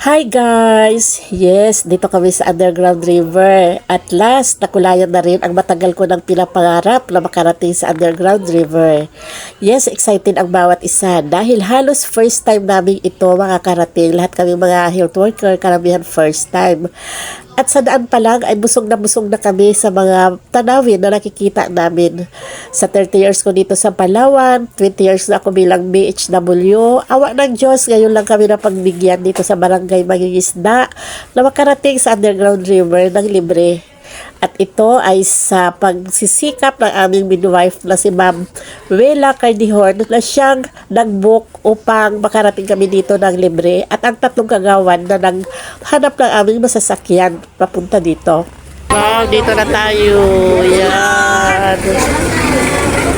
Hi guys! Yes, dito kami sa Underground River. At last, nakulayan na rin ang matagal ko ng pinapangarap na makarating sa Underground River. Yes, excited ang bawat isa dahil halos first time namin ito makakarating. Lahat kami mga health worker, karamihan first time. At sa daan pa lang ay busog na kami sa mga tanawin na nakikita namin. Sa 30 years ko dito sa Palawan, 20 years na ako bilang BHW. Awa ng Diyos, ngayon lang kami na pagbigyan dito sa Barangay Mangingisda na makarating sa Underground River ng libre. At ito ay sa pagsisikap ng aming midwife na si Ma'am Wela Cardihon na siyang nag-book upang makarating kami dito ng libre at ang tatlong kagawan na naghanap ng aming masasakyan papunta dito. Wow, dito na tayo. Yan.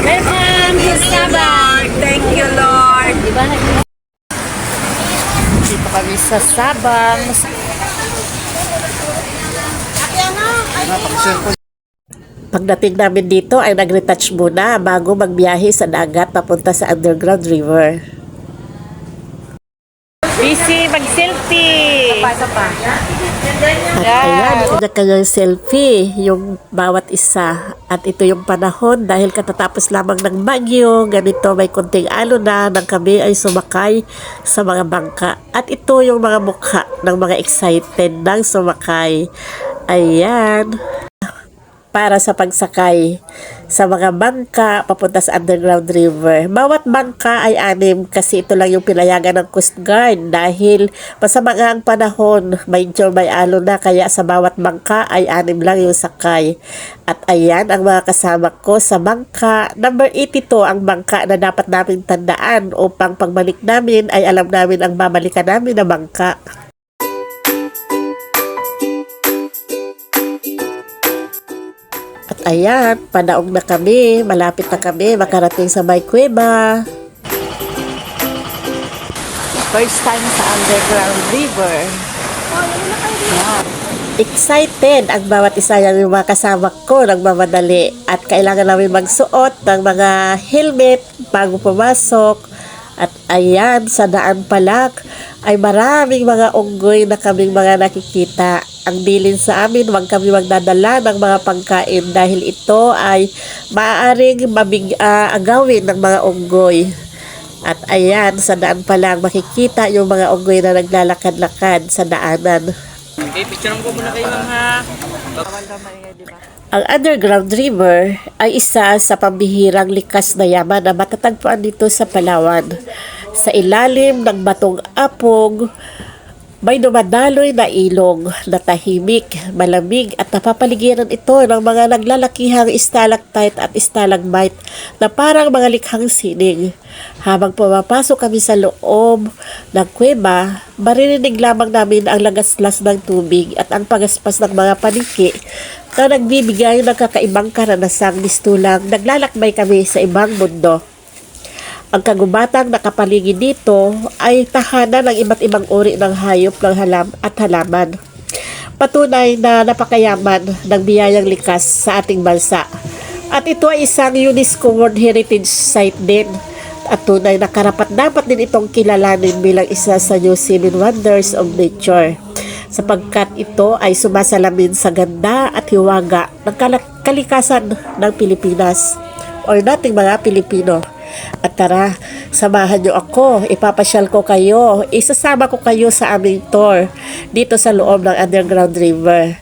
Welcome to Sabang. Thank you, Lord. Dito kami sa Sabang. Pagdating namin dito ay nag-retouch muna bago magbiyahe sa dagat papunta sa Underground River. Busy mag-selfie! At ayan, kanya-kanyang selfie yung bawat isa. At ito yung panahon dahil katatapos lamang ng bagyo, ganito may konting alon na nang kami ay sumakay sa mga bangka. At ito yung mga mukha ng mga excited ng sumakay. Ayan. Para sa pagsakay sa mga bangka papunta sa Underground River. Bawat bangka ay 6 kasi ito lang yung pinayagan ng Coast Guard dahil masama nga ang panahon, medyo may alon na kaya sa bawat bangka ay 6 lang yung sakay. At ayan ang mga kasama ko sa bangka. Number 82 ang bangka na dapat namin tandaan upang pagbalik namin ay alam namin ang babalikan namin na bangka. At ayan, panaog na kami, malapit na kami, makarating sa May Cueva. First time sa Underground River. Yeah. Excited ang bawat isa ng mga kasama ko nagmamadali at kailangan namin magsuot ng mga helmet bago pumasok. At ayan, sa daan palak ay maraming mga unggoy na kaming mga nakikita. Ang bilin sa amin, huwag kami magdadala ng mga pangkain dahil ito ay maaaring agawin ng mga unggoy. At ayan, sa daan pa lang makikita yung mga unggoy na naglalakad-lakad sa daanan. Okay, picture ko muna kayo, ma'am, ha? Ang Underground River ay isa sa pambihirang likas na yaman na matatagpuan dito sa Palawan. Sa ilalim ng Batong Apog, may dumadaloy na ilog na tahimik, malamig at napapaligiran ito ng mga naglalakihang stalactite at stalagmite na parang mga likhang sining. Habang pumapasok kami sa loob ng kuweba, maririnig lamang namin ang lagaslas ng tubig at ang pagaspas ng mga paniki na nagbibigay ng kakaibang karanasang mistulang naglalakbay kami sa ibang mundo. Ang kagubatang nakapaligid dito ay tahanan ng iba't ibang uri ng hayop ng halaman. Patunay na napakayaman ng biyayang likas sa ating bansa. At ito ay isang UNESCO World Heritage Site din. At tunay na karapat-dapat din itong kilalanin bilang isa sa New 7 Wonders of Nature. Sapagkat ito ay sumasalamin sa ganda at hiwaga ng kalikasan ng Pilipinas or nating mga Pilipino. At tara, samahan nyo ako, ipapasyal ko kayo, isasama ko kayo sa aming tour dito sa loob ng Underground River.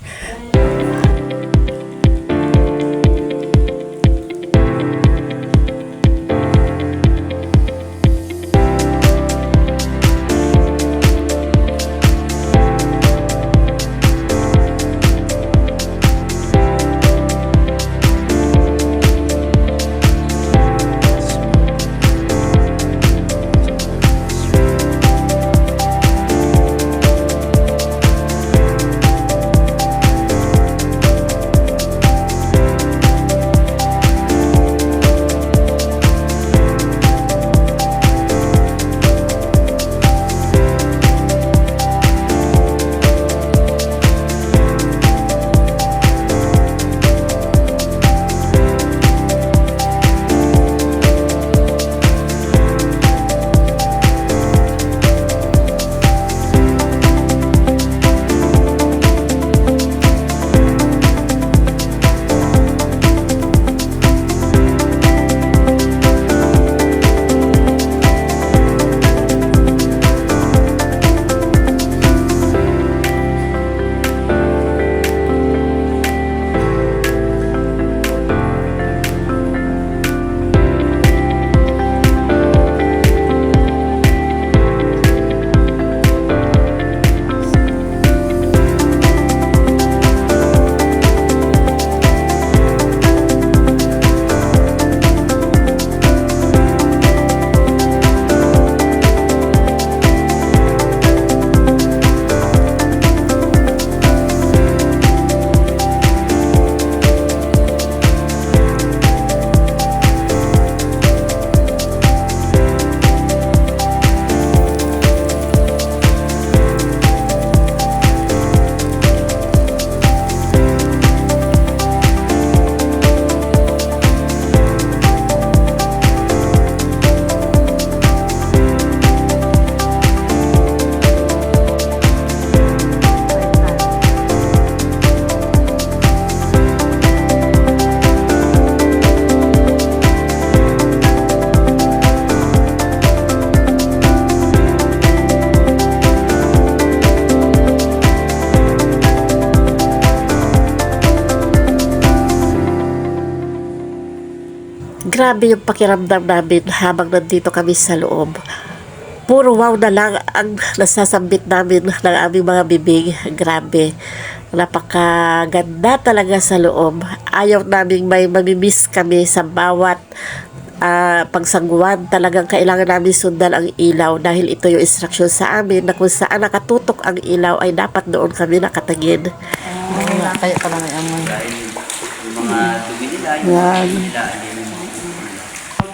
Grabe yung pakiramdam namin habang nandito kami sa loob. Puro wow na lang ang nasasambit namin ng aming mga bibig. Grabe. Napakaganda talaga sa loob. Ayaw naming may mamimiss kami sa bawat pagsangguan. Talagang kailangan namin sundan ang ilaw dahil ito yung instruction sa amin na kung saan nakatutok ang ilaw ay dapat doon kami nakatingin. Kaya pala may amoy. Yung mga dumi nila, yung Yan. nila,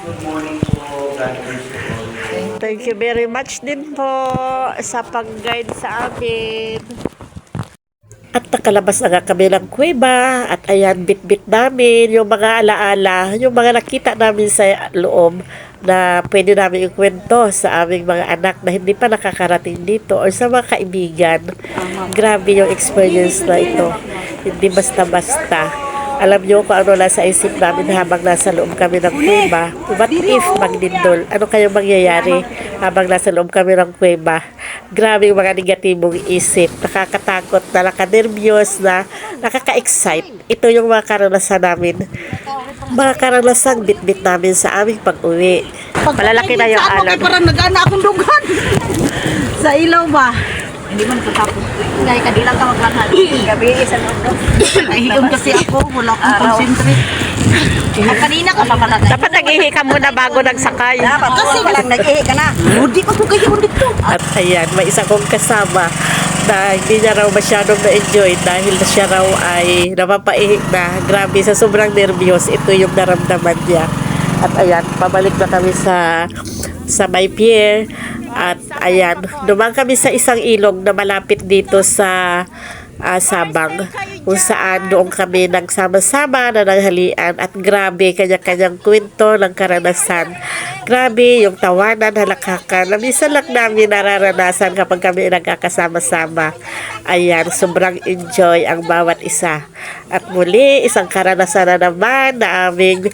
good morning po, God bless you all. Thank you very much din po sa pag-guide sa amin. At nakalabas na nga kami ng kuweba at ayan, bit-bit namin yung mga alaala, yung mga nakita namin sa loob na pwede namin ikwento sa aming mga anak na hindi pa nakakarating dito or sa mga kaibigan. Grabe yung experience na ito. Hindi basta-basta. Alam niyo kung ano nasa isip namin habang nasa loob kami ng kuweba. What if magdindol? Ano kayong mangyayari habang nasa loob kami ng kuweba? Grabe yung mga negatibong isip. Nakakatakot na, nakanervyos na, nakaka-excite. Ito yung mga karanasan namin. Mga karanasang bit-bit namin sa aming pag-uwi. Malalaki na yung alam. Parang nag-ana akong dugan. Sa ilaw ba? Hindi man katapos. Ngay kadila ka maglakad. Gabi sa loob. Nahigom kasi ako, wala akong concentrate. Kanina ka pa pala. Dapat nag-ihi ka muna bago nagsakay. Kasi lang nag-ihi ka na. Hindi ko kayo dito. At ayan, may isa kong kasama na hindi niya raw masyadong na-enjoy dahil siya raw ay napapaihi na. Grabe, sa sobrang nervyos, ito yung naramdaman niya. At ayan, pabalik na kami sa may pier. At ayan, dumang kami sa isang ilog na malapit dito sa Sabang, kung saan doon kami nagsama-sama na nanghalian at grabe kanya-kanyang kwento ng karanasan. Grabe yung tawanan, halakakan na minsan lang namin nararanasan kapag kami nagkakasama-sama. Ayan, sobrang enjoy ang bawat isa. At muli, isang karanasan na naman na aming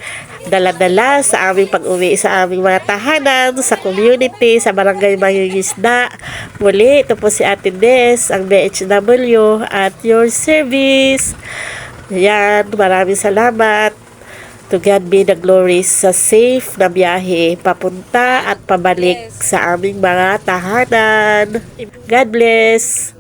dala-dala sa aming pag-uwi sa aming mga tahanan, sa community, sa barangay Mangingisda. Muli, ito po si Ate Des, ang BHW at your service. Yan, maraming salamat. To God be the glory sa safe na biyahe papunta at pabalik sa aming mga tahanan. God bless.